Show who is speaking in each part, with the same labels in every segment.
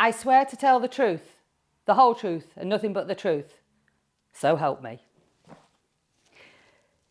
Speaker 1: I swear to tell the truth, the whole truth, and nothing but the truth. So help me.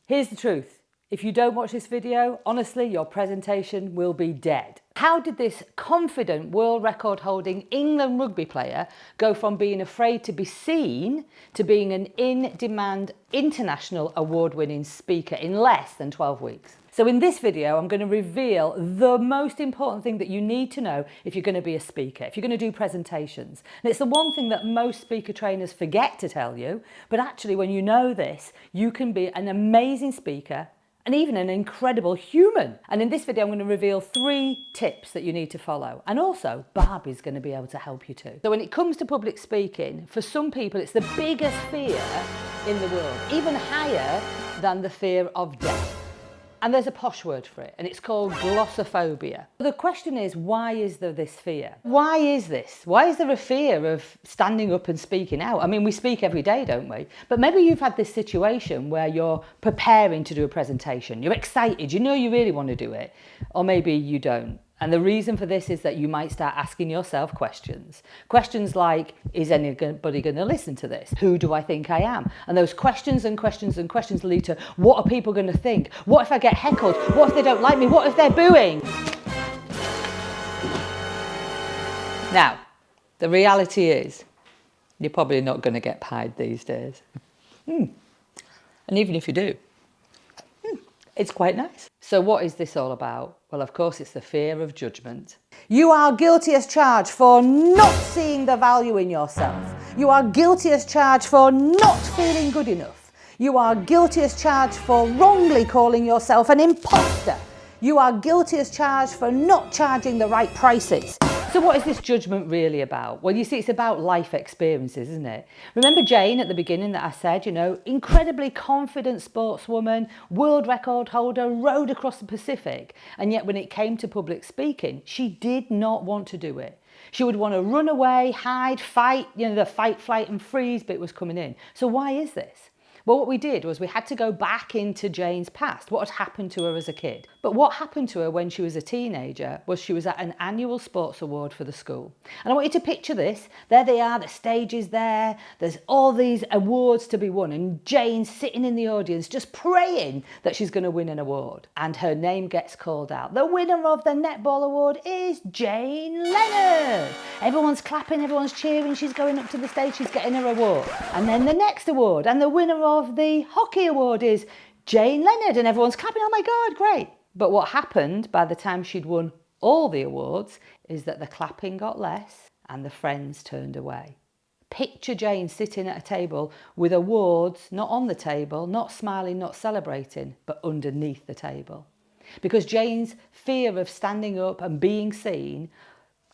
Speaker 1: Here's the truth. If you don't watch this video, honestly, your presentation will be dead. How did this confident world record holding England rugby player go from being afraid to be seen to being an in-demand international award-winning speaker in less than 12 weeks? So in this video, I'm going to reveal the most important thing that you need to know if you're going to be a speaker, if you're going to do presentations. And it's the one thing that most speaker trainers forget to tell you, but actually when you know this, you can be an amazing speaker and even an incredible human. And in this video, I'm going to reveal 3 tips that you need to follow. And also, Barbie's going to be able to help you too. So when it comes to public speaking, for some people, it's the biggest fear in the world, even higher than the fear of death. And there's a posh word for it, and it's called glossophobia. The question is, why is there this fear? Why is this? Why is there a fear of standing up and speaking out? I mean, we speak every day, don't we? But maybe you've had this situation where you're preparing to do a presentation. You're excited, you know you really want to do it, or maybe you don't. And the reason for this is that you might start asking yourself questions. Questions like, is anybody going to listen to this? Who do I think I am? And those questions and questions and questions lead to, what are people going to think? What if I get heckled? What if they don't like me? What if they're booing? Now, the reality is, you're probably not going to get pied these days. And even if you do, it's quite nice. So what is this all about? Well, of course, it's the fear of judgment. You are guilty as charged for not seeing the value in yourself. You are guilty as charged for not feeling good enough. You are guilty as charged for wrongly calling yourself an imposter. You are guilty as charged for not charging the right prices. So what is this judgment really about? Well, you see, it's about life experiences, isn't it? Remember Jane at the beginning that I said, you know, incredibly confident sportswoman, world record holder, rode across the Pacific. And yet when it came to public speaking, she did not want to do it. She would want to run away, hide, fight, you know, the fight, flight and freeze bit was coming in. So why is this? Well, what we did was we had to go back into Jane's past, what had happened to her as a kid. But what happened to her when she was a teenager was she was at an annual sports award for the school. And I want you to picture this. There they are, the stage is there, there's all these awards to be won, and Jane's sitting in the audience just praying that she's going to win an award. And her name gets called out. The winner of the netball award is Jane Leonard. Everyone's clapping, everyone's cheering, she's going up to the stage, she's getting her award. And then the next award, and the winner of the hockey award is Jane Leonard, and everyone's clapping, oh my God, great. But what happened by the time she'd won all the awards is that the clapping got less and the friends turned away. Picture Jane sitting at a table with awards not on the table, not smiling, not celebrating, but underneath the table. Because Jane's fear of standing up and being seen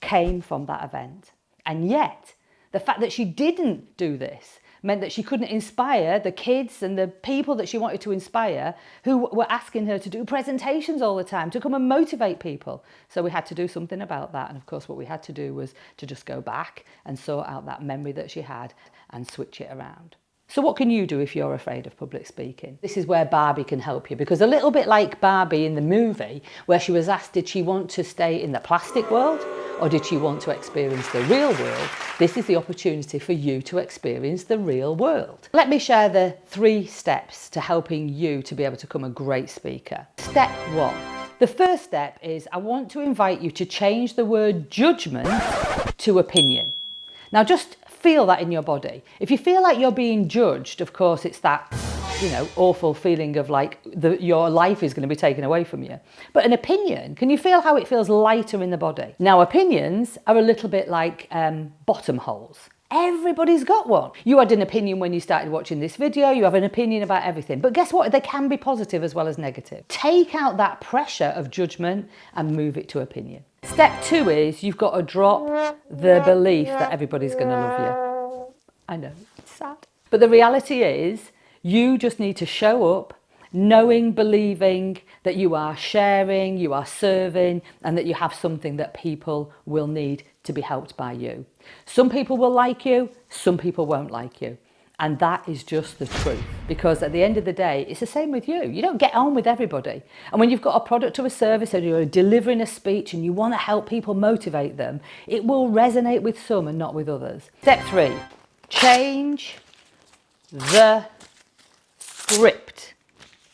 Speaker 1: came from that event. And yet, the fact that she didn't do this meant that she couldn't inspire the kids and the people that she wanted to inspire who were asking her to do presentations all the time, to come and motivate people. So we had to do something about that. And of course, what we had to do was to just go back and sort out that memory that she had and switch it around. So what can you do if you're afraid of public speaking? This is where Barbie can help you, because a little bit like Barbie in the movie, where she was asked, did she want to stay in the plastic world or did she want to experience the real world? This is the opportunity for you to experience the real world. Let me share the 3 steps to helping you to be able to become a great speaker. Step 1. The first step is I want to invite you to change the word judgment to opinion. Now just feel that in your body. If you feel like you're being judged, of course, it's that, you know, awful feeling of like your life is going to be taken away from you. But an opinion, can you feel how it feels lighter in the body? Now, opinions are a little bit like bottom holes. Everybody's got one. You had an opinion when you started watching this video. You have an opinion about everything. But guess what? They can be positive as well as negative. Take out that pressure of judgment and move it to opinion. Step 2 is you've got to drop the belief that everybody's going to love you. I know, it's sad. But the reality is you just need to show up knowing, believing that you are sharing, you are serving, and that you have something that people will need to be helped by you. Some people will like you, some people won't like you. And that is just the truth, because at the end of the day, it's the same with you. You don't get on with everybody. And when you've got a product or a service, or you're delivering a speech and you want to help people, motivate them, it will resonate with some and not with others. Step 3, change the script.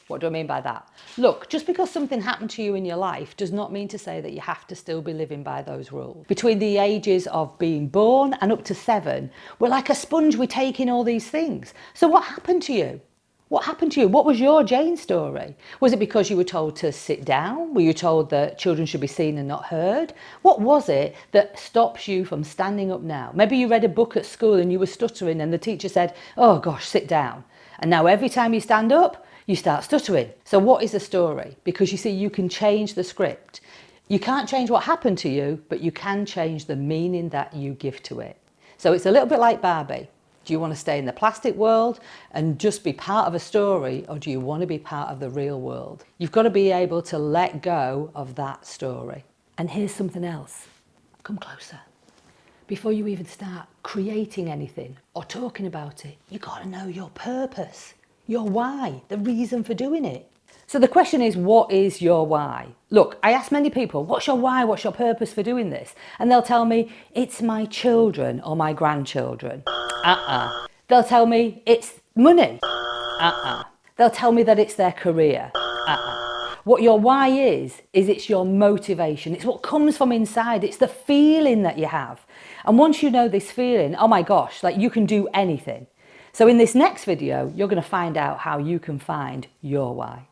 Speaker 1: What do I mean by that? Look, just because something happened to you in your life does not mean to say that you have to still be living by those rules. Between the ages of being born and up to 7, we're like a sponge, we take in all these things. So what happened to you? What happened to you? What was your Jane story? Was it because you were told to sit down? Were you told that children should be seen and not heard? What was it that stops you from standing up now? Maybe you read a book at school and you were stuttering and the teacher said, oh gosh, sit down. And now every time you stand up, you start stuttering. So what is the story? Because you see, you can change the script. You can't change what happened to you, but you can change the meaning that you give to it. So it's a little bit like Barbie. Do you want to stay in the plastic world and just be part of a story, or do you want to be part of the real world? You've got to be able to let go of that story. And here's something else. Come closer. Before you even start creating anything or talking about it, you've got to know your purpose. Your why, the reason for doing it. So the question is, what is your why? Look, I ask many people, what's your why? What's your purpose for doing this? And they'll tell me, it's my children or my grandchildren. They'll tell me it's money. They'll tell me that it's their career. What your why is it's your motivation. It's what comes from inside. It's the feeling that you have. And once you know this feeling, oh my gosh, like you can do anything. So in this next video, you're going to find out how you can find your why.